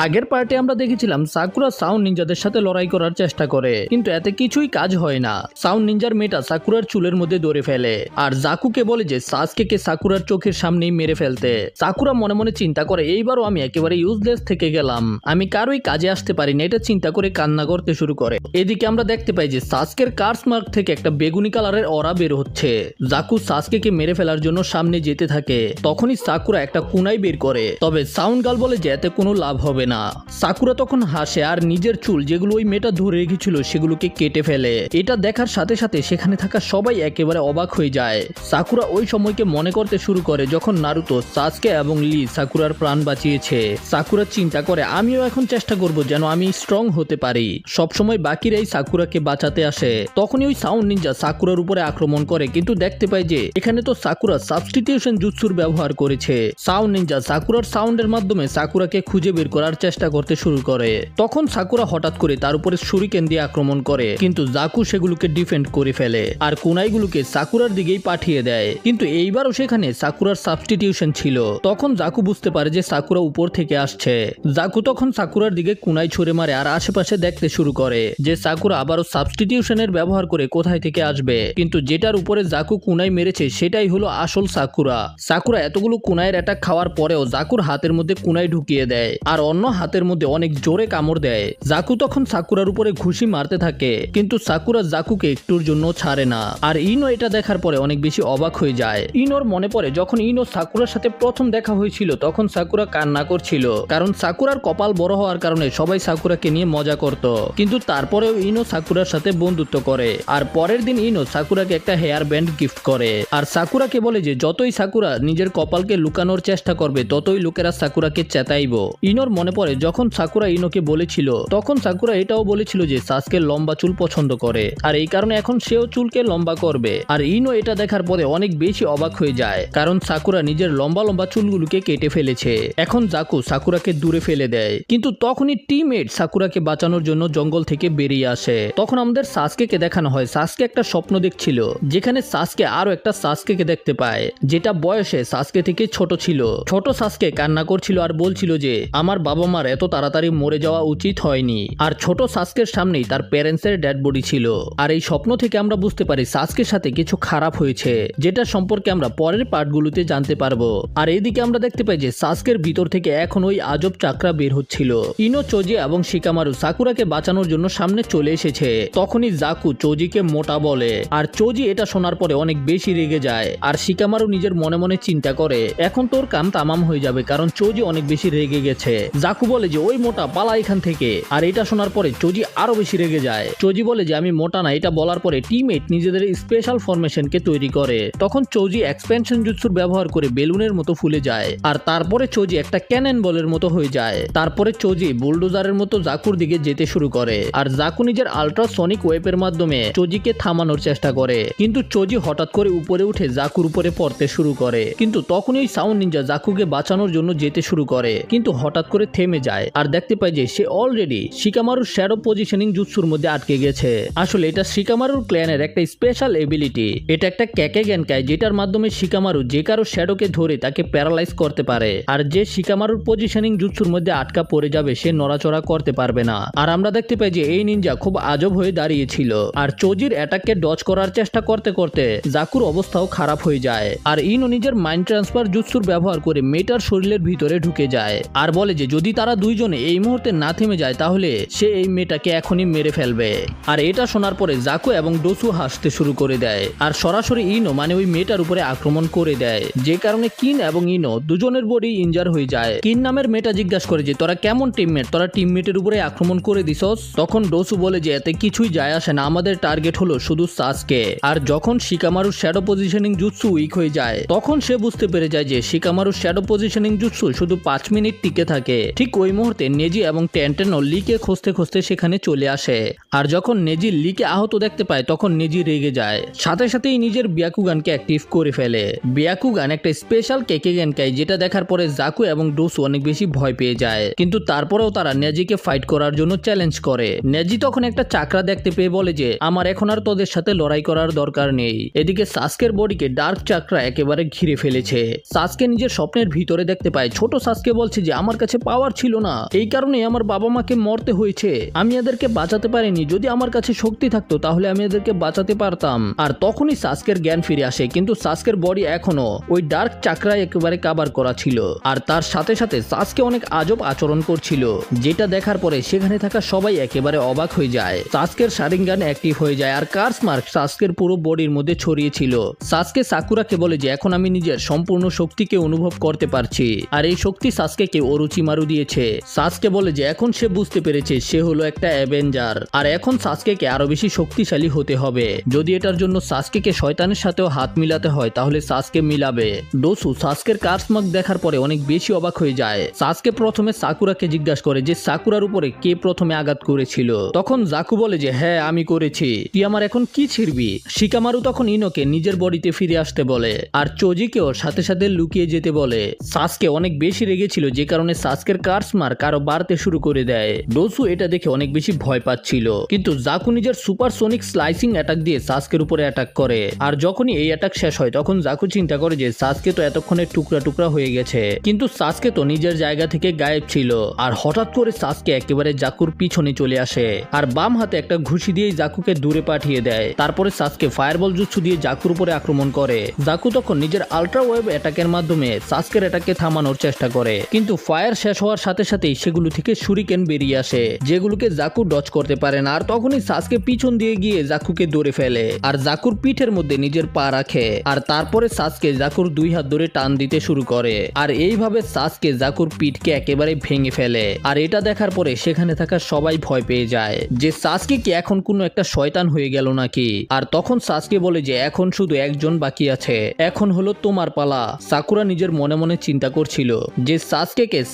আগের পার্টে আমরা দেখেছিলাম সাকুরা সাউন্ড নিনজাদের সাথে লড়াই করার চেষ্টা করে, কিন্তু এতে কিছুই কাজ হয় না। সাউন্ড নিনজার মেয়েটা সাকুরার চুলের মধ্যে ধরে ফেলে আর জাকুকে বলে যে সাসকেকে সাকুরার চোখের সামনেই মেরে ফেলতে। সাকুরা মনে মনে চিন্তা করে এইবারও আমি একেবারে ইউজলেস থেকে গেলাম, আমি কারোই কাজে আসতে পারি না, এটা চিন্তা করে কান্না করতে শুরু করে। এদিকে আমরা দেখতে পাই যে সাসকের কার্স মার্ক থেকে একটা বেগুনি কালারের অরা বের হচ্ছে। জাকু সাসকেকে মেরে ফেলার জন্য সামনে যেতে থাকে, তখনই সাকুরা একটা কুনাই বের করে, তবে সাউন্ড গার্ল বলে যে এতে কোনো লাভ হবে না। সাকুরা তখন হাসে আর নিজের চুল যেগুলো ওই মেয়েটা ধরে রেখেছিল সেগুলোকে কেটে ফেলে। এটা দেখার সাথে সাথে সেখানে থাকা সবাই একেবারে অবাক হয়ে যায়। সাকুরা ওই সময়কে মনে করতে শুরু করে যখন নারুতো সাসকে এবং লি সাকুরার প্রাণ বাঁচিয়েছে। সাকুরা চিন্তা করে আমিও এখন চেষ্টা করব যেন আমি স্ট্রং হতে পারি। সবসময় বাকিরাই সাকুরাকে বাঁচাতে আসে। তখনই ওই সাউন্ড নিনজা সাকুরার উপরে আক্রমণ করে, কিন্তু দেখতে পাই যে এখানে তো সাকুরা সাবস্টিটিউশন জুৎসুর ব্যবহার করেছে। সাউন্ড নিনজা সাকুরার সাউন্ডের মাধ্যমে সাকুরাকে খুঁজে বের করার চেষ্টা করতে শুরু করে। তখন সাকুরা হঠাৎ করে তার উপরে শুরিকেন দিয়ে আক্রমণ করে, কিন্তু জাকু সেগুলোকে ডিফেন্ড করে ফেলে আর কুনাইগুলোকে সাকুরার দিকেই পাঠিয়ে দেয়। কিন্তু এইবারও সেখানে সাকুরার সাবস্টিটিউশন ছিল। তখন জাকু বুঝতে পারে যে সাকুরা উপর থেকে আসছে। জাকু তখন সাকুরার দিকে কুনাই ছুড়ে মারে আর আশেপাশে দেখতে শুরু করে যে সাকুরা আবারও সাবস্টিটিউশনের ব্যবহার করে কোথায় থেকে আসবে। কিন্তু যেটার উপরে জাকু কুনাই মেরেছে সেটাই হলো আসল সাকুরা। সাকুরা এতগুলো কুনাইয়ের অ্যাটাক খাওয়ার পরেও জাকুর হাতের মধ্যে কুনাই ঢুকিয়ে দেয় আর অন্য হাতের মধ্যে অনেক জোরে কামড় দেয়। জাকু তখন সাকুরার উপরে ঘুষি মারতে থাকে, কিন্তু সাকুরা জাকুকে একটুর জন্য ছাড়ে না। আর ইনো এটা দেখার পরে অনেক বেশি অবাক হয়ে যায়। ইনোর মনে পড়ে যখন ইনো সাকুরার সাথে প্রথম দেখা হয়েছিল তখন সাকুরা কান্না করছিল, কারণ সাকুরার কপাল বড় হওয়ার কারণে সবাই সাকুরাকে নিয়ে মজা করত। কিন্তু তারপরেও ইনো সাকুরার সাথে বন্ধুত্ব করে আর পরের দিন ইনো সাকুরাকে একটা হেয়ার ব্যান্ড গিফট করে আর সাকুরাকে বলে যে যতই সাকুরা নিজের কপালকে লুকানোর চেষ্টা করবে ততই লোকেরা সাকুরাকে চেতাইব। ইনোর মনে পড়ে যখন সাকুরা ইনোকে বলেছিল তখন সাকুরা এটাও বলেছিল যে সাসকে লম্বা চুল পছন্দ করে আর এই কারণে এখন সেও চুলকে লম্বা করবে। আর ইনো এটা দেখার পরে অনেক বেশি অবাক হয়ে যায়, কারণ সাকুরা নিজের লম্বা লম্বা চুলগুলোকে কেটে ফেলেছে। এখন জাকু সাকুরাকে দূরে ফেলে দেয়, কিন্তু তখনই টিমমেট সাকুরাকে বাঁচানোর জন্য জঙ্গল থেকে বেরিয়ে আসে। তখন আমাদের সাসকেকে দেখানো হয় সাসকে একটা স্বপ্ন দেখছিল, যেখানে সাসকে আরো একটা সাসকেকে দেখতে পায় যেটা বয়সে সাসকে থেকে ছোট ছিল। ছোট সাসকে কান্না করছিল আর বলছিল যে আমার বাবা মার এত তাড়াতাড়ি মরে যাওয়া উচিত হয়নি। আর ছোট সাসকের সামনেই তার প্যারেন্টসের ডেড বডি ছিল। আর এই স্বপ্ন থেকে আমরা বুঝতে পারি সাসকের সাথে কিছু খারাপ হয়েছে, যেটা সম্পর্কে আমরা পরের পার্টগুলোতে জানতে পারবো। আর এইদিকে আমরা দেখতে পাই যে সাসকের ভিতর থেকে এখন ওই আজব চাকরা বের হচ্ছিল। ইনো, চোজি এবং শিকামারু সাকুরাকে বাঁচানোর জন্য সামনে চলে এসেছে। তখনই জাকু চোজিকে মোটা বলে আর চোজি এটা শোনার পরে অনেক বেশি রেগে যায়। আর শিকামারু নিজের মনে মনে চিন্তা করে এখন তোর কাম তামাম হয়ে যাবে, কারণ চোজি অনেক বেশি রেগে গেছে। জাকু বলে যে ওই মোটা পালা এখান থেকে। আর এটা শোনার পরে চোজি আরো বেশি রেগে যায়। চোজি বলে যে আমি মোটা না। এটা বলার পরে টিমমেট নিজেদের স্পেশাল ফরমেশনকে তৈরি করে। তখন চোজি এক্সপেনশন জুৎসুর ব্যবহার করে বেলুনের মতো ফুলে যায় আর তারপরে চোজি একটা ক্যানন বলের মতো হয়ে যায়। তারপরে চোজি বুলডোজারের মতো জাকুর দিকে যেতে শুরু করে আর জাকু নিজের আল্ট্রাসনিক ওয়েপের মাধ্যমে চোজিকে থামানোর চেষ্টা করে, কিন্তু চোজি হঠাৎ করে উপরে উঠে জাকুর উপরে পড়তে শুরু করে। কিন্তু তখনই সাউন্ড নিনজা জাকুকে বাঁচানোর জন্য যেতে শুরু করে, কিন্তু হঠাৎ করে থেমে যায় আর দেখতে পায় যে সে অলরেডি শিকামারুর শ্যাডো পজিশনিং জুৎসুর মধ্যে আটকে গেছে। আসলে এটা শিকামারুর ক্ল্যানের একটা স্পেশাল এবিলিটি। এটা একটা ক্যাকে গ্যানকাই, যেটার মাধ্যমে শিকামারু যে কারো শ্যাডোকে ধরে তাকে প্যারালাইজ করতে পারে। আর যে শিকামারুর পজিশনিং জুৎসুর মধ্যে আটকা পড়ে যাবে সে নড়াচড়া করতে পারবে না। আর আমরা দেখতে পাই যে এই নিনজা খুব আজব হয়ে দাঁড়িয়েছিল আর চোজির অ্যাটাককে ডজ করার চেষ্টা করতে করতে জাকুর অবস্থাও খারাপ হয়ে যায়। আর ইনো নিজের মাইন্ড ট্রান্সফার জুৎসুর ব্যবহার করে মেয়েটার শরীরের ভিতরে ঢুকে যায় আর বলে যে যদি তারা দুইজনে এই মুহূর্তে না থেমে যায় তাহলে সে এই মেয়েটাকে এখনই মেরে ফেলবে। আর এটা শোনার পরে জাকু এবং ডোসু হাসতে শুরু করে দেয় আর সরাসরি ইনো মানে ওই মেয়েটার উপরে আক্রমণ করে দেয়, যে কারণে কিন এবং ইনো দুজনের বডি ইনজার হয়ে যায়। কিন নামের মেয়েটা জিজ্ঞাসা করে যে তোরা কেমন টিমমেট, তোরা টিমমেটের উপরে আক্রমণ করে দিছস। তখন ডোসু বলে যে এতে কিছুই যায় আসে না, আমাদের টার্গেট হলো শুধু সাসকে। আর যখন শিকামারুর শ্যাডো পজিশনিং জুৎসু উইক হয়ে যায় তখন সে বুঝতে পেরে যায় যে শিকামারুর শ্যাডো পজিশনিং জুৎসু শুধু 5 মিনিট টিকে থাকে। ঠিক ওই মুহূর্তে নেজি এবং টেন্টেনো লিকে খুঁজতে খুঁজতে সেখানে চলে আসে। আর যখন নেজি লিকে আহত দেখতে পায় তখন নেজি রেগে যায়, সাথে সাথেই নিজের বিয়াকুগানকে অ্যাক্টিভ করে ফেলে। বিয়াকুগান একটা স্পেশাল কেকে গ্যানকাই, যেটা দেখার পরে জাকু এবং ডোসু অনেক বেশি ভয় পেয়ে যায়। কিন্তু তারপরেও তারা নেজিকে ফাইট করার জন্য চ্যালেঞ্জ করে। নেজি তখন একটা চাকরা দেখতে পেয়ে বলে যে আমার এখন আর তোদের সাথে লড়াই করার দরকার নেই। এদিকে সাসকের বডিকে ডার্ক চাকরা একেবারে ঘিরে ফেলেছে। সাসকে নিজের স্বপ্নের ভিতরে দেখতে পায় ছোট সাসকে বলছে যে আমার কাছে পাওয়ার পাওয়ার ছিল না, এই কারণে আমার বাবা মাকে মরতে হয়েছে। আমি এদেরকে বাঁচাতে পারিনি, যদি আমার কাছে শক্তি থাকতো তাহলে আমি এদেরকে বাঁচাতে পারতাম। আর তখনই সাসকের জ্ঞান ফিরে আসে, কিন্তু সাসকের বডি এখনো ওই ডার্ক চাকরায় একেবারে কাবার করা ছিল। আর তার সাথে সাথে সাসকে অনেক আজব আচরণ করছিল, যেটা দেখার পরে সেখানে থাকা সবাই একেবারে অবাক হয়ে যায়। সাসকের শারিঙ্গান অ্যাক্টিভ হয়ে যায় আর কার্স মার্ক সাসকের পুরো বডির মধ্যে ছড়িয়েছিল। সাসকে সাকুরাকে বলে যে এখন আমি নিজের সম্পূর্ণ শক্তিকে অনুভব করতে পারছি, আর এই শক্তি সাসকেকে ওরুচিমারু দিয়েছে। সাসকে বলে যে এখন সে বুঝতে পেরেছে সে হলো একটা অ্যাভেঞ্জার, আর এখন সাসকেকে আরো বেশি শক্তিশালী হতে হবে। যদি এটার জন্য সাসকেকে শয়তানের সাথেও হাত মিলাতে হয় তাহলে সাসকে মিলাবে। ডোসু সাসকের কার্স মার্ক দেখার পরে অনেক বেশি অবাক হয়ে যায়। সাসকে প্রথমে সাকুরাকে জিজ্ঞাসা করে যে সাকুরার উপরে কে প্রথমে আঘাত করেছিল। তখন জাকু বলে যে হ্যাঁ আমি করেছি, তুই আমার এখন কি ছিড়বি। শিকামারু তখন ইনোকে নিজের বডিতে ফিরে আসতে বলে, আর চোজিকেও সাথে সাথে লুকিয়ে যেতে বলে। সাসকে অনেক বেশি রেগেছিল, যে কারণে সাসকের কার্স মার্ক আরো বাড়তে শুরু করে দেয়। ডোসু এটা দেখে অনেক বেশি ভয় পাচ্ছিল, কিন্তু জাকু নিজের সুপারসোনিক স্লাইসিং অ্যাটাক দিয়ে সাসকের উপরে অ্যাটাক করে। আর যখনই এই অ্যাটাক শেষ হয় তখন জাকু চিন্তা করে যে সাসকে তো এতক্ষণে টুকরা টুকরা হয়ে গেছে, কিন্তু সাসকে তো নিজের জায়গা থেকে গায়েব ছিল। আর হঠাৎ করে সাসকে একেবারে জাকুর পিছনে চলে আসে আর বাম হাতে একটা ঘুষি দিয়ে জাকুকে দূরে পাঠিয়ে দেয়। তারপরে সাসকে ফায়ারবল জুৎসু দিয়ে জাকুর উপরে আক্রমণ করে। জাকু তখন নিজের আল্ট্রা ওয়েভ অ্যাটাকের মাধ্যমে সাসকের অ্যাটাককে থামানোর চেষ্টা করে, কিন্তু ফায়ার শেষ হওয়ার সাথে সাথেই সেগুলো থেকে শুরিকেন বেরিয়ে আসে, যেগুলোকে জাকু ডজ করতে পারে না। আর তখনই সাসকে পিছন দিয়ে গিয়ে জাকুকে ধরে ফেলে আর জাকুর পিঠের মধ্যে নিজের পা রাখে। আর তারপরে সাসকে জাকুর দুই হাত ধরে টান দিতে শুরু করে, আর এইভাবে সাসকে জাকুর পিঠকে একেবারে ভেঙে ফেলে। আর এটা দেখার পরে সেখানে থাকা সবাই ভয় পেয়ে যায় যে সাসকে কি এখন কোনো একটা শয়তান হয়ে গেল নাকি। আর তখন সাসকে বলে যে এখন শুধু একজন বাকি আছে, এখন হলো তোমার পালা। সাকুরা নিজের মনে মনে চিন্তা করছিল যে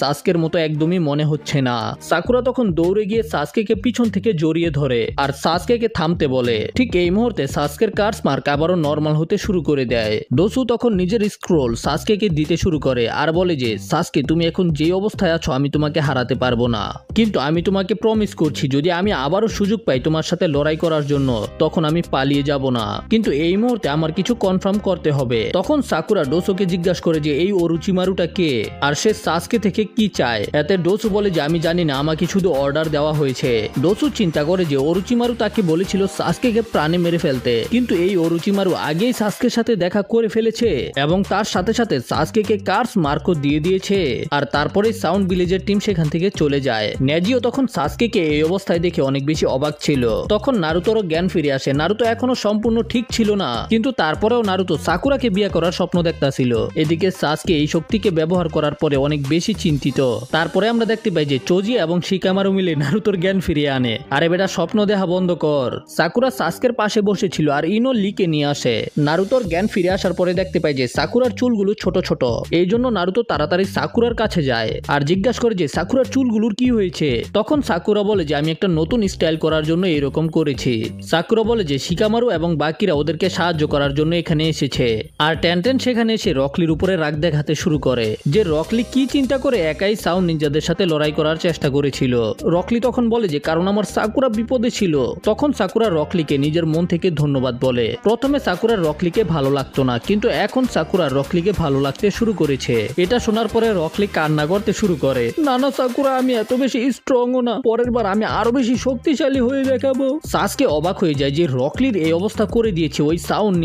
সাসকের মতো একদমই মনে হচ্ছে না। সাকুরা তখন দৌড়ে গিয়ে সাসকেকে পিছন থেকে জড়িয়ে ধরে আর সাসকেকে থামতে বলে। ঠিক এই মুহূর্তে সাসকের কার্স মার্ক আবারও নর্মাল হতে শুরু করে দেয়। ডোসু তখন নিজের স্ক্রোল সাসকেকে দিতে শুরু করে আর বলে যে সাসকে তুমি এখন যে অবস্থায় আছো আমি তোমাকে হারাতে পারবো না, কিন্তু আমি তোমাকে প্রমিস করছি যদি আমি আবারও সুযোগ পাই তোমার সাথে লড়াই করার জন্য তখন আমি পালিয়ে যাব না, কিন্তু এই মুহূর্তে আমার কিছু কনফার্ম করতে হবে। তখন সাকুরা ডোসুকে জিজ্ঞাসা করে যে এই ওরুচিমারুটা কে আর সে সাসকে থেকে কি চায়। এতে ডোসু বলে যে আমি জানি না, আমাকে শুধু অর্ডার দেওয়া হয়েছে। ডোসু চিন্তা করে যে ওরুচিমারু তাকে বলেছিল সাসকেকে প্রাণে মেরে ফেলতে, কিন্তু এই ওরুচিমারু আগেই সাসকের সাথে দেখা করে ফেলেছে এবং তার সাথে সাথে সাসকেকে কার্স মার্কও দিয়ে দিয়েছে। আর তারপরে সাউন্ড ভিলেজের টিম সেখান থেকে চলে যায়। নেজিও তখন সাসকেকে এই অবস্থায় দেখে অনেক বেশি অবাক ছিল। তখন নারুতোরও জ্ঞান ফিরে আসে। নারুতো এখনো সম্পূর্ণ ঠিক ছিল না, কিন্তু তারপরেও নারুতো সাকুরাকে বিয়ে করার স্বপ্ন দেখতাছিল। এদিকে সাসকে এই শক্তিকে ব্যবহার করার পরে অনেক বেশি চিন্তিত। তারপরে আমরা দেখতে পাই যে চোজি এবং শিকামারু মিলে নারুতোর জ্ঞান ফিরিয়ে আনে। আরে বেটা স্বপ্ন দেখা বন্ধ কর। সাকুরা সাসকের পাশে বসেছিল আর ইনো লিকে নিয়ে আসে। নারুতোর জ্ঞান ফিরে আসার পরে দেখতে পাই যে সাকুরার চুলগুলো ছোট ছোট, এই জন্য নারুতো তাড়াতাড়ি সাকুরার কাছে যায় আর জিজ্ঞাসা করে যে সাকুরার চুলগুলোর কি হয়েছে। তখন সাকুরা বলে যে আমি একটা নতুন স্টাইল করার জন্য এরকম করেছি। সাকুরা বলে যে শিকামারু এবং বাকিরা ওদেরকে সাহায্য করার জন্য এখানে এসেছে। আর টেনটেন সেখানে এসে রকলির উপরে রাগ দেখাতে শুরু করে যে রকলি কি চিন্তা করে একাই সাউন্ড নিনজাদের সাথে লড়াই করার চেষ্টা করেছিল। রকলি তখন বলে যে কারণ আমার সাকুরা বিপদে ছিল। তখন সাকুরা রকলিকে নিজের মন থেকে ধন্যবাদ বলে। প্রথমে সাকুরা রকলিকে ভালো লাগতো না, কিন্তু এখন সাকুরা রকলিকে ভালো লাগতে শুরু করেছে। এটা শোনার পরে রকলি কান্না করতে শুরু করে, না না সাকুরা আমি এত বেশি স্ট্রংও না, পরের বার আমি আরো বেশি শক্তিশালী হয়ে দেখাবো। সাসকে অবাক হয়ে যায় যে রকলির এই অবস্থা করে দিয়েছে ওই সাউন্ড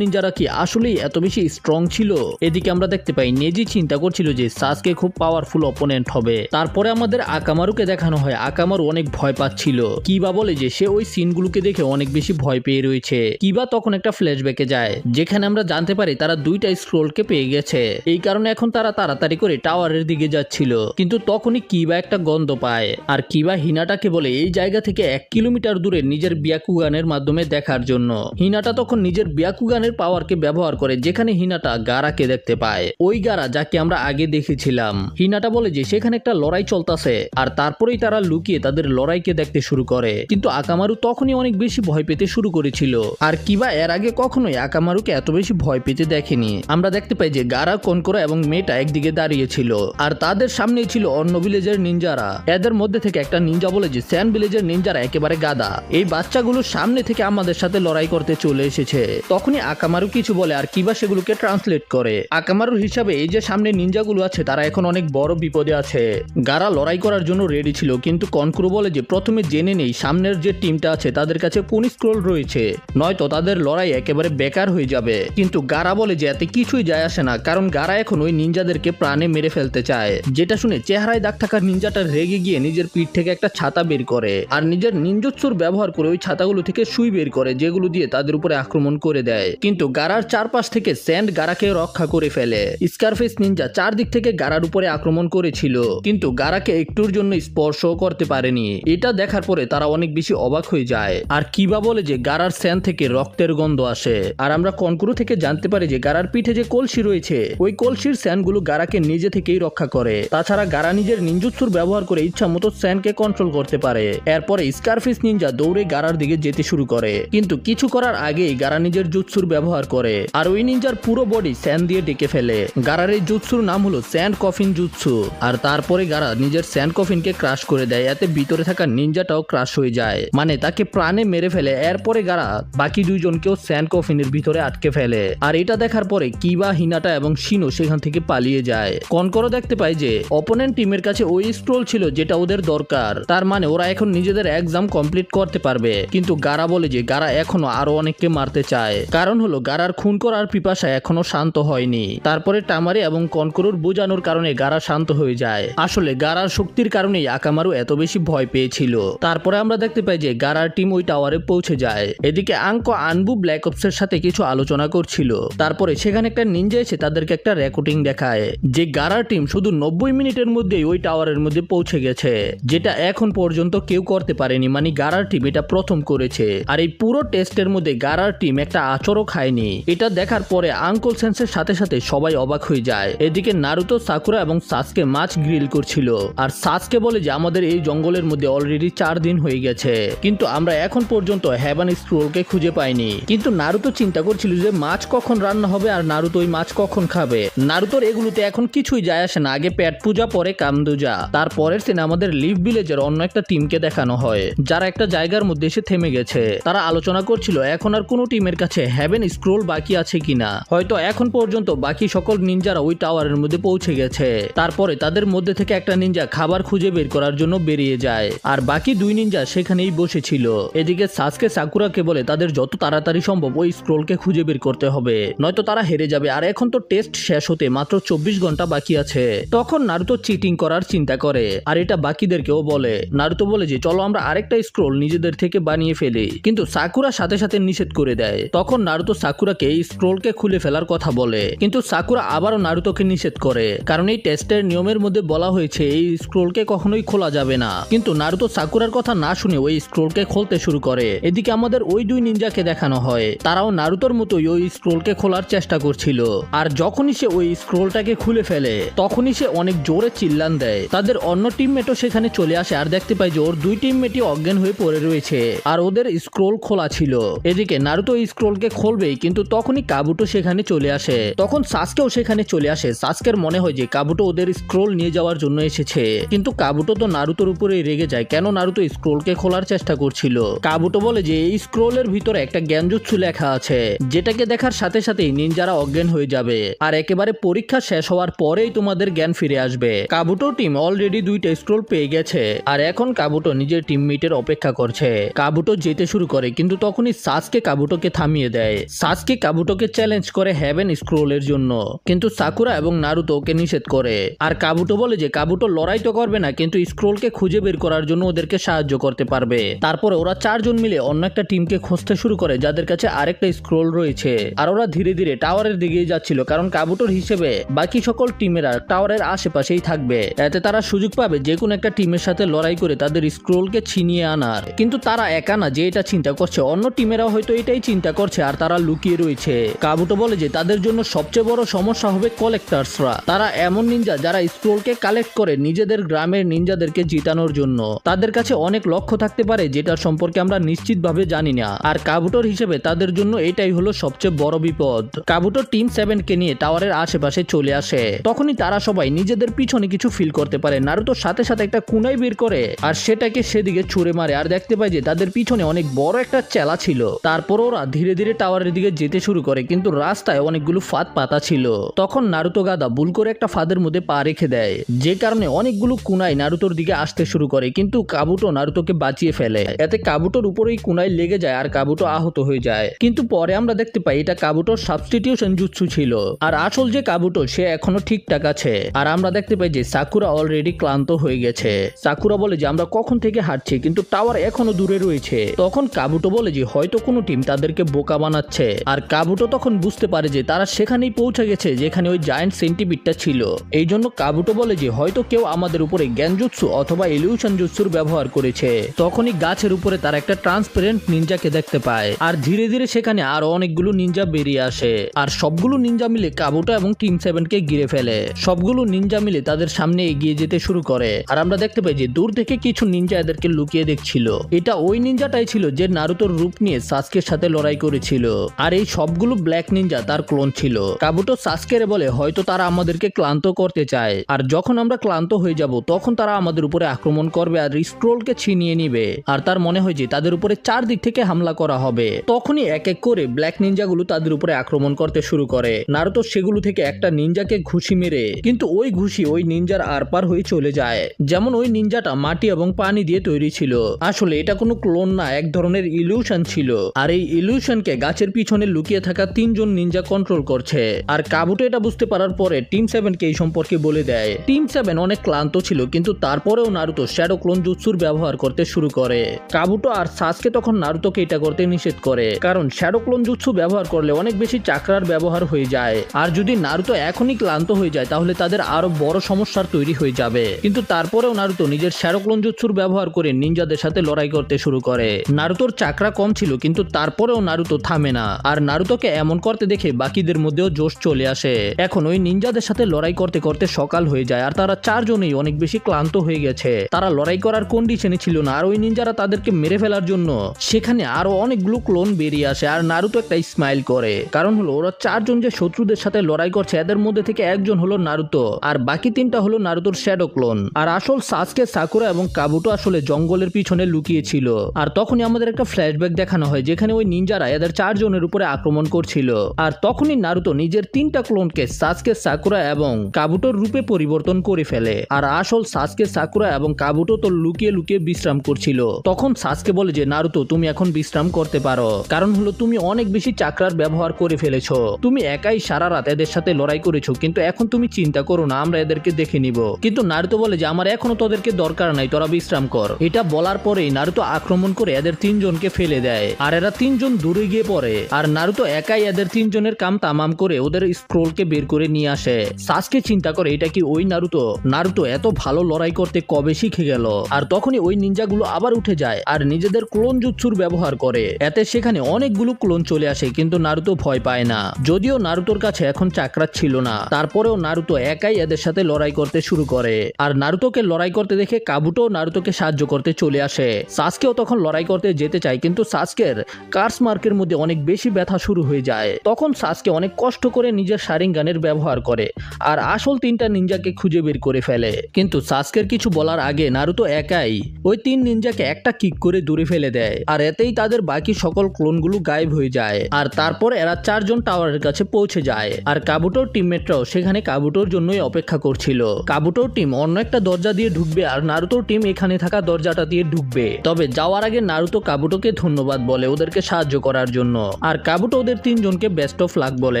নিনজারা কি আসলেই এত বেশি স্ট্রং ছিল। এদিকে আমরা দেখতে পাই নেজি চিন্তা করছিল যে সাসকে খুব পাওয়ারফুল অপোনেন্ট হবে। তারপরে আমাদের আকামারুকে দেখানো হয়। আকামারু অনেক ভয় পাচ্ছিল। কিবা বলে যে সে ওই সিনগুলোকে দেখে অনেক বেশি ভয় পেয়ে রয়েছে। কিবা তখন একটা ফ্ল্যাশব্যাকে যায় যেখানে আমরা জানতে পারি তারা দুইটা স্ক্রোলকে পেয়ে গেছে, এই কারণে এখন তারা তাড়াতাড়ি করে টাওয়ারের দিকে যাচ্ছিল। কিন্তু তখনই কিবা একটা গন্ধ পায় আর কিবা হিনাটাকে বলে এই জায়গা থেকে 1 কিলোমিটার দূরে নিজের বিয়াকুগানের মাধ্যমে দেখার জন্য। হিনাটা তখন নিজের বিয়াকুগানের পাওয়ারকে ব্যবহার করে, যেখানে হিনাটা গারাকে দেখতে পায়, ওই গারা যাকে আমরা আগে দেখেছিলাম। হিনাটা বলে যে সেখানে একটা লড়াই চলতেছে আর তারপরেই তারা লুকিয়ে তাদের লড়াইকে দেখতে শুরু করে। কিন্তু আকামারু তখনই অনেক বেশি ভয় পেতে শুরু করেছিল আর কিবা এর আগে কখনোই আকামারুকে এত বেশি ভয় পেতে দেখেনি। আমরা দেখতে পাই যে গারা, কনকোরা এবং মেটা একদিকে দাঁড়িয়েছিল আর তাদের সামনে ছিল অন্য ভিলেজের নিনজারা। এদের মধ্যে থেকে একটা নিনজা বলে যে স্যান্ড ভিলেজের নিনজারা একেবারে গাদা, এই বাচ্চাগুলোর সামনে থেকে আমাদের সাথে লড়াই করতে চলে এসেছে। তখনই আকামারু কিছু বলে আর কিবা সেগুলোকে ট্রান্সলেট করে। আকামারুর হিসাবে এই যে সামনে নিনজাগুলো আছে তারা এখন অনেক বড় বিপদে আছে। গারা লড়াই করার জন্য রেডি ছিল, কিন্তু কনকুরো বলে যে প্রথমে জেনে নেই সামনের যে টিমটা আছে তাদের কাছে কোন স্ক্রোল রয়েছে, নয়তো তাদের লড়াই একেবারে বেকার হয়ে যাবে। কিন্তু গারা বলে যে এতে কিছুই যায় আসে না, কারণ গারা এখন ওই নিনজাদেরকে প্রাণে মেরে ফেলতে চায়। যেটা শুনে চেহারায় দাগ থাকা নিনজাটা রেগে গিয়ে নিজের পিঠ থেকে একটা ছাতা বের করে আর নিজের নিনজুৎসুর ব্যবহার করে ওই ছাতাগুলো থেকে সুই বের করে, যেগুলো দিয়ে তাদের উপরে আক্রমণ করে দেয়। কিন্তু গারার চারপাশ থেকে স্যান্ড গারাকে রক্ষা করে ফেলে। স্কারফেস নিনজা চারদিক থেকে গারার উপরে আক্রমণ করেছিল, কিন্তু গারাকে একটুর জন্য স্পর্শও করতে পারেনি। এটা দেখার পরে তারা অনেক বেশি অবাক হয়ে যায়। আর কিবা বলে যে গারার স্যান্ড থেকে রক্তের গন্ধ আসে। আর আমরা কনকুরো থেকে জানতে পারি যে গারার পিঠে যে কলসি রয়েছে ওই কলসির স্যান্ডগুলো গারাকে নিজে থেকেই রক্ষা করে। তাছাড়া গারা নিজের নিনজুৎসুর ব্যবহার করে ইচ্ছা মতো স্যান্ডকে কন্ট্রোল করতে পারে। এরপরে স্কারফেস নিনজা দৌড়ে গারার দিকে যেতে শুরু করে, কিন্তু কিছু করার আগেই গারা নিজের জুৎসুর ব্যবহার করে আর ওই নিনজার পুরো বডি স্যান্ড দিয়ে ঢেকে ফেলে। গারার এই জুৎসুর নাম হলো স্যান্ড কফিন জুৎসু। আর তারপরে গারা নিজের স্যান্ড কফিনকে ক্রাশ করে দেয়, এতে ভিতরে থাকা নিনজাটাও ক্রাশ হয়ে যায়, মানে তাকে প্রাণে মেরে ফেলে। এরপরে গারা বাকি দুইজনকেও স্যান্ড কফিনের ভিতরে আটকে ফেলে। আর এটা দেখার পরে কিবা, হিনাটা এবং শিনো সেখান থেকে পালিয়ে যায়। কনকরো দেখতে পায় যে অপোনেন্ট টিমের কাছে ওই স্ক্রোল ছিল যেটা ওদের দরকার, তার মানে ওরা এখন নিজেদের এক্সাম কমপ্লিট করতে পারবে। কিন্তু গারা বলে যে গারা এখনো আরো অনেককে মারতে চায়, কারণ হলো গারার খুন করার পিপাসা এখনো শান্ত হয়নি। তারপরে টামারি এবং কনকরোর বোঝানোর কারণে গারা শান্ত হয়ে যায়। আসলে গারার শক্তির কারণেই আকামারু এত বেশি ভয় পেয়েছিল। তারপরে আমরা দেখতে পাই যে গারার টিম ওই টাওয়ারে পৌঁছে যায়। এদিকে আঙ্কো আনবু ব্ল্যাক অপসের সাথে কিছু আলোচনা করছিল। তারপরে সেখানে একটা নিনজা এসে তাদেরকে একটা রেকর্ডিং দেখায় যে গারার টিম শুধু 90 মিনিটের মধ্যেই ওই টাওয়ারের মধ্যে পৌঁছে গেছে, যেটা এখন পর্যন্ত কেউ করতে পারেনি। মানে গারার টিম এটা প্রথম করেছে। আর এই পুরো টেস্টের মধ্যে গারার টিম একটা আচরও খায়নি। এটা দেখার পরে আঙ্কল সেন্সের সাথে সাথে সবাই অবাক হয়ে যায়। এদিকে নারুতো, সাকুরা এবং সাসকে মাছ গ্রিল করছিল। আর সাসকে বলে যে আমাদের এই জঙ্গলের মধ্যে অলরেডি 4 দিন হয়ে গেছে, কিন্তু আমরা এখন পর্যন্ত হেভান স্ক্রোলকে খুঁজে পাইনি। কিন্তু নারুতো চিন্তা করছিল যে মাছ কখন রান্না হবে আর নারুতো ওই মাছ কখন খাবে। নারুতোর এগুলোতে এখন কিছুই যায় আসে না। আগে পেট পূজা, পরে কামদুজা। তারপরের সিনে আমাদের লিভ ভিলেজের অন্য একটা টিমকে দেখানো হয়, যারা একটা জায়গার মধ্যে এসে থেমে গেছে। তারা আলোচনা করছিল এখন আর কোনো টিমের কাছে হেভেন স্ক্রোল বাকি আছে কিনা। হয়তো এখন পর্যন্ত বাকি সকল নিনজারা ওই টাওয়ারের মধ্যে পৌঁছে গেছে। তারপরে তাদের মধ্যে থেকে একটা নিনজা খাবার খুঁজে বের করার জন্য বেরিয়ে যায়, আর বাকি 2 নিনজা সেখানেই বসেছিল। এদিকে সাসকে সাকুরাকে বলে তাদের যত তাড়াতাড়ি সম্ভব ওই স্ক্রোলকে খুঁজে বের করতে হবে, নয়তো তারা হেরে যাবে। আর এখন তো টেস্ট শেষ হতে মাত্র 24 ঘন্টা বাকি আছে। তখন নারুতো চিটিং করার চিন্তা করে, আর এটা বাকিদেরকেও বলে। নারুতো বলে যে চলো আমরা আরেকটা স্ক্রোল নিজেদের থেকে বানিয়ে ফেলি, কিন্তু সাকুরা সাথে সাথে নিষেধ করে দেয়। তখন নারুতো সাকুরাকে এই স্ক্রোলকে খুলে ফেলার কথা বলে, কিন্তু সাকুরা আবারও নারুতোকে নিষেধ করে, কারণ এই টেস্টের নিয়মের মধ্যে বলা হয়েছে এই স্ক্রোলকে কখনোই খোলা যাবে না। কিন্তু নারুতো সাকুরার কথা না শুনে ওই স্ক্রোলকে খুলতে শুরু করে। এদিকে আমাদের ওই 2 নিনজাকে দেখানো হয়, তারাও নারুতোর মতোই ওই স্ক্রোলকে খোলার চেষ্টা করছিল। আর যখনই সে ওই স্ক্রোলটাকে খুলে ফেলে তখনই সে অনেক জোরে চিল্লান দেয়। তাদের অন্য টিমমেটও সেখানে চলে আসে আর দেখতে পায় যে ওর 2 টিমমেটই অজ্ঞান হয়ে পড়ে রয়েছে আর ওদের স্ক্রোল খোলা ছিল। এদিকে নারুতো এই স্ক্রোলকে খুলবেই, কিন্তু তখনই কাবুটো সেখানে চলে আসে। তখন সাসকেও সেখানে চলে আসে। সাসকের মনে হয় যে কাবুটো ওদের স্ক্রোল নিয়ে যাওয়ার জন্য এসেছে, কিন্তু কাবুটো তো নারুতোর উপরে রেগে যায় কেন নারুতো স্ক্রোলকে খোলার চেষ্টা করছিল। কাবুটো বলে যে এই স্ক্রোলের ভিতরে একটা জ্ঞানজুৎসু লেখা আছে, যেটাকে দেখার সাথে সাথেই নিনজারা অজ্ঞান হয়ে যাবে আর একেবারে পরীক্ষা শেষ হওয়ার পরেই তোমাদের জ্ঞান ফিরে আসবে। কাবুটো টিম অলরেডি 2টা স্ক্রোল পেয়ে গেছে আর এখন কাবুটো নিজের টিমমেটের অপেক্ষা করছে। কাবুটো যেতে শুরু করে, কিন্তু তখনই সাসকে কাবুটোকে থামিয়ে দেয়। সাসকে কাবুটোকে চ্যালেঞ্জ করে হেভেন স্ক্রোলের জন্য, কিন্তু সাকুরা এবং নারুতো ওকে নিষেধ করে। আর কাবুটো বলে যে কাবুটো লড়াই তো করবে না, কিন্তু স্ক্রোলকে খুঁজে বের করার জন্য ওদেরকে সাহায্য করতে পারবে। তারপরে ওরা 4 জন মিলে অন্য একটা টিমকে খুঁজতে শুরু করে যাদের কাছে আরেকটা স্ক্রোল রয়েছে। আর ওরা ধীরে ধীরে টাওয়ারের দিকেই যাচ্ছিল, কারণ কাবুটোর হিসেবে বাকি সকল টিমেরা টাওয়ারের আশেপাশেই থাকবে, এতে তারা সুযোগ পাবে যে কোনো একটা টিমের সাথে লড়াই করে তাদের স্ক্রোলকে ছিনিয়ে আনার। কিন্তু তারা একা না যে এটা চিন্তা করছে, অন্য টিমেরাও হয়তো এটাই চিন্তা করছে আর তারা লুকিয়ে রয়েছে। কাবুটো বলে যে তাদের জন্য সবচেয়ে বড় সমস্যা হবে কালেক্টার্সরা। তারা এমন নিনজা যারা স্ক্রোলকে কালেক্ট করে নিজেদের গ্রামের নিনজাদেরকে জিতানোর জন্য। তাদের কাছে অনেক লক্ষ্য থাকতে পারে যেটার সম্পর্কে আমরা নিশ্চিতভাবে জানি না, আর কাবুটোর হিসেবে তাদের জন্য এটাই হলো সবচেয়ে বড় বিপদ। কাবুটো টিম 7কে নিয়ে টাওয়ারের আশেপাশে চলে আসে। তখনই তারা সবাই নিজেদের পিছনে কিছু ফিল করতে পারে। নারুতোর সাথে সাথে একটা কুনাই বের করে আর সেটাকে সেদিকে ছুঁড়ে মারে, আর দেখতে পায় যে তাদের পিছনে অনেক বড় একটা চেলা ছিল। তারপর ওরা ধীরে ধীরে টাওয়ারের দিকে যেতে শুরু করে, কিন্তু রাস্তায় অনেকগুলো ফাঁদ পাতা ছিল। তখন নারুতো গাদা ভুল করে একটা ফাঁদের মধ্যে মধ্যে পা রেখে দেয়, যে কারণে অনেকগুলো কুনাই নারুতোর দিকে আসতে শুরু করে, কিন্তু কাবুটো নারুতোকে বাঁচিয়ে ফেলে। এতে কাবুটোর উপরেই কুনাই লেগে যায় আর কাবুটো আহত হয়ে যায়। কিন্তু পরে আমরা দেখতে পাই এটা কাবুটোর সাবস্টিটিউশন জুৎসু ছিল, আর আসল যে কাবুটো সে এখনো ঠিকঠাক আছে। আর আমরা দেখতে পাই যে সাকুরা অলরেডি ক্লান্ত হয়ে গেছে। সাকুরা বলে যে আমরা কখন থেকে হাঁটছি কিন্তু টাওয়ার এখনো দূরে রয়েছে। তখন কাবুটো বলে যে হয়তো কোনো টিম তাদেরকে বোকা বানাচ্ছে। আর কাবুটো তখন বুঝতে পারে যে তারা সেখানেই পৌঁছে গেছে যেখানে ওই জায়ান্ট সেন্টিপিডটা ছিল। এই জন্য কাবুটো বলে যে হয়তো কেউ আমাদের উপরে জ্ঞানজুৎসু অথবা ইলিউশন জুৎসুর ব্যবহার করেছে। তখনই গাছের উপরে তারা একটা ট্রান্সপারেন্ট নিনজাকে দেখতে পায়, আর ধীরে ধীরে সেখানে আরো অনেকগুলো নিনজা বেরিয়ে আসে। আর সবগুলো নিনজা মিলে কাবুটো এবং টিম 7কে ঘিরে ফেলে। সবগুলো নিনজা মিলে তাদের সামনে এগিয়ে যেতে শুরু করে। আর আমরা দেখতে পাই যে দূর থেকে কিছু নিনজা এদেরকে লুকিয়ে দেখছিল। এটা ওই নিনজাটাই ছিল যে নারুতোর রূপ নিয়ে সাসকের সাথে লড়াই করেছিল। আর এই সবগুলো ব্ল্যাক নিনজা তার ক্লোন ছিল। কাবুটো সাসকেরে বলে হয়তো তারা আমাদেরকে ক্লান্ত করতে চায়, আর যখন আমরা ক্লান্ত হয়ে যাব তখন তারা আমাদের উপরে আক্রমণ করবে আর স্ক্রোলকে ছিনিয়ে নিবে। আর তার মনে হয় যে তাদের উপরে চারদিক থেকে হামলা করা হবে। তখনই এক এক করে ব্ল্যাক নিনজাগুলো তাদের উপরে আক্রমণ করতে শুরু করে। নারুতো সেগুলো থেকে একটা নিনজাকে ঘুষি মেরে, কিন্তু ওই ঘুষি ওই নিনজার আরপার হয়ে চলে যায়। যেমন ওই নিনজাটা মাটি এবং পানি দিয়ে তৈরি ছিল, আসলে এটা কোনো ক্লোন না, এক ধরনের ইলিউশন ছিল। আর এই ইলিউশনকে গাছের পিছনে লুকিয়ে থাকা 3জন নিনজা কন্ট্রোল করছে। আর কাবুটো এটা বুঝতে পারার পরে টিম 7কে এই সম্পর্কে বলে দেয়। টিম 7 অনেক ক্লান্ত ছিল, কিন্তু তারপরেও নারুতো শ্যাডো ক্লোন জুৎসুর ব্যবহার করতে শুরু করে। কাবুটো আর সাসকে তখন নারুতোকে এটা করতে নিষেধ করে, কারণ শ্যাডো ক্লোন জুৎসু ব্যবহার করলে অনেক বেশি চাকরার ব্যবহার হয়ে যায়। আর যদি নারুতো এখনই ক্লান্ত হয়ে যায় তাহলে তাদের আরো বড় সমস্যার তৈরি হয়ে যাবে। কিন্তু তারপরেও নারুতো নিজের শ্যাডো ক্লোন জুৎসুর ব্যবহার করে নিনজাদের সাথে লড়াই করতে শুরু করে। নারুতোর চাকরা কম ছিল, কিন্তু তারপরেও নারুতো থামে না। আর নারুতোকে এমন করতে দেখে বাকিদের মধ্যেও জোশ চলে আসে। এখন ওই নিনজাদের সাথে লড়াই করতে করতে সকাল হয়ে যায়, আর তারা চারজনেই অনেক বেশি ক্লান্ত হয়ে গেছে। তারা লড়াই করার কন্ডিশনে ছিল না, আর ওই নিনজারা তাদেরকে মেরে ফেলার জন্য সেখানে আরো অনেকগুলো ক্লোন বেরিয়ে আসে। আর নারুতো একটা স্মাইল করে, কারণ হলো ওরা চারজন যে শত্রুদের সাথে লড়াই করছে এদের মধ্যে থেকে একজন হলো নারুতো, আর বাকি 3টা হলো নারুতোর শ্যাডো ক্লোন। আর আসল সাসকে, সাকুরা এবং কাবুটো আসলে জঙ্গলের পিছনে লুকিয়ে ছিল। আর তখনই আমাদের একটা ফ্ল্যাশব্যাক দেখানো হয় যেখানে ওই নিনজারা এদের চারজনের উপরে আক্রমণ করছিল। আর তখনই নারুতো নিজের 3টা ক্লোনকে সাসকে, সাকুরা এবং কাবুটোর রূপে পরিবর্তন করে ফেলে। আর আসল সাসকে, সাকুরা এবং কাবুটো তো লুকিয়ে লুকিয়ে বিশ্রাম করছিল। তখন সাসকে বলে যে নারুতো তুমি এখন বিশ্রাম করতে পারো, কারণ হলো তুমি অনেক বেশি চাকরার ব্যবহার করে ফেলেছো। তুমি একাই সারা রাত এদের সাথে লড়াই করেছো, কিন্তু এখন তুমি চিন্তা করো না, আমরা এদেরকে দেখে নিব। কিন্তু নারুতো বলে যে আমার এখনো তোদেরকে দরকার নাই, তোরা বিশ্রাম কর। এটা বলার পরেই নারুতো আক্রমণ করে এদের 3জনকে ফেলে দেয়, আর এরা 3জন দূরে গিয়ে পড়ে। আর নারুতো একাই এদের 3জনের কাম তামাম করে ওদের স্ক্রোলকে বের করে নিয়ে আসে। সাসকে চিন্তা করে এটা কি ওই নারুতো? নারুতো এত ভালো লড়াই করতে কবে শিখে গেল? আর তখনই ওই নিনজাগুলো আবার উঠে যায় আর নিজেদের ক্লোন জুৎসুর ব্যবহার করে। এতে সেখানে অনেকগুলো ক্লোন চলে আসে, কিন্তু নারুতো ভয় পায় না। যদিও নারুতোর কাছে এখন চাকরা ছিল না, তারপরেও নারুতো একাই এদের সাথে লড়াই করতে শুরু করে। আর নারুতোকে লড়াই করতে দেখে কাবুটো নারুতোকে সাহায্য করতে চলে আসে। সাসকেও তখন লড়াই করতে যেতে চায়, কিন্তু সাসকের কার্স মার্কের মধ্যে অনেক বেশি ব্যথা শুরু হয়ে যায়। তখন সাসকে অনেক কষ্ট করে নিজের শারিঙ্গানের ব্যবহার করে আর আসল 3টা নিনজাকে খুঁজে বের করে ফেলে। কিন্তু সাসকের কিছু বলার আগে নারুতো একাই ওই 3 নিনজাকে একটা কিক করে দূরে ফেলে দেয়। আর এতেই তাদের বাকি সকল ক্লোনগুলো গায়েব হয়ে যায়। আর তারপর এরা 4জন টাওয়ারের কাছে পৌঁছে যায়। আর কাবুটোর টিমমেটরাও সেখানে কাবুটোর জন্যই অপেক্ষা করছিল। কাবুটোর টিম অন্য একটা দরজা দিয়ে ঢুকবে আর নারুতোর টিম এখানে থাকা দরজাটা দিয়ে ঢুকবে। তবে যাওয়ার আগে নারুতো কাবুটোকে ধন্যবাদ বলে ওদেরকে সাহায্য করার জন্য। আর কাবুটো ওদের 3জনকে বেস্ট অফ লাক বলে,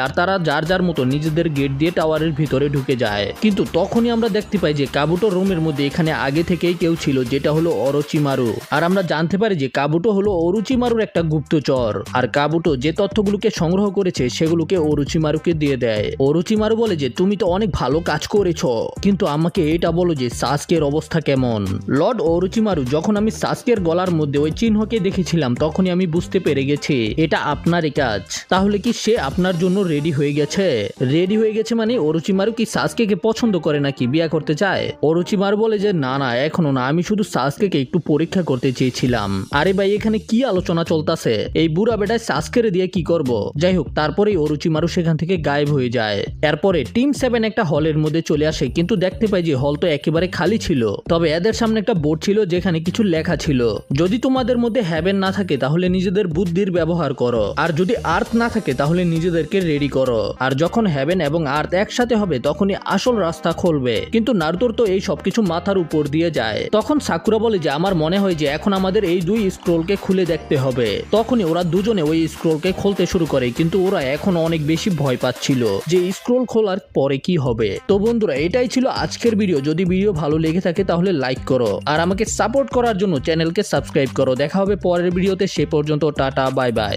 আর তারা যার যার মতো নিজেদের গেট দিয়ে টাওয়ারের ভিতরে ঢুকে যায়। কিন্তু তখনই আমরা দেখতে পাই যে কাবুটো রুমের মধ্যে এখানে আগে থেকেই কেউ ছিল, যেটা হলো অরোচিমারু। আর আমরা জানতে পারি যে কাবুটো হলো অরুচিমারুর একটা গুপ্তচর। আর কাবুটো যে তথ্যগুলোকে সংগ্রহ করেছে সেগুলোকে অরুচিমারুকে দিয়ে দেয়। অরুচিমারু বলে যে তুমি তো অনেক ভালো কাজ করেছো, কিন্তু আমাকে এটা বলো যে সাসকের অবস্থা কেমন? লর্ড অরুচিমারু, যখন আমি সাসকের গলার মধ্যে ওই চিহ্নকে দেখেছিলাম তখনই আমি বুঝতে পেরে গেছি এটা আপনারই কাজ। তাহলে কি সে আপনার জন্য রেডি হয়ে গেছে? রেডি হয়ে গেছে মানে অরুচিমারু কি সাসকেকে পছন্দ করে নাকি বিয়ে করতে চায়? অরুচিমারু বলে যে না না, এখনো না, আমি শুধু সাসকেকে একটু পরীক্ষা করতে চেয়েছিলাম। আরে ভাই, এখানে কি আলোচনা চলতেছে? এই বুড়া বেটায় সাসকেরে দিয়ে কি করব? যাই হোক, তারপরেই অরুচিমারু সেখান থেকে গায়েব হয়ে যায়। এরপরে টিম 7 একটা হলের মধ্যে চলে আসে, কিন্তু দেখতে পাই যে হল তো একেবারে খালি ছিল। তবে এদের সামনে একটা বোর্ড ছিল যেখানে কিছু লেখা ছিল, যদি তোমাদের মধ্যে হ্যাভেন না থাকে তাহলে নিজেদের বুদ্ধির ব্যবহার করো, আর যদি আর্থ না থাকে তাহলে নিজেদেরকে রেডি করো। আর যখন হ্যাভেন এবং আর্থ একসাথে হবে তখনই আসল রাস্তা খুলবে। কিন্তু নারুতোর তো এই সবকিছু মাথার উপর দিয়ে যায়। তখন সাকুরা বলে যে আমার মনে হয় যে এখন আমাদের এই দুই স্ক্রোলকে খুলে দেখতে হবে। তখনই ওরা দুজনে ওই স্ক্রোলকে খুলতে শুরু করে, কিন্তু ওরা এখন অনেক বেশি ভয় পাচ্ছিল যে স্ক্রোল খোলার পরে কি হবে। তো বন্ধুরা, এটাই ছিল আজকের ভিডিও। যদি ভিডিও ভালো লেগে থাকে তাহলে লাইক করো, আর আমাকে সাপোর্ট করার জন্য চ্যানেলকে সাবস্ক্রাইব করো। দেখা হবে পরের ভিডিওতে, সে পর্যন্ত টাটা, বাই বাই।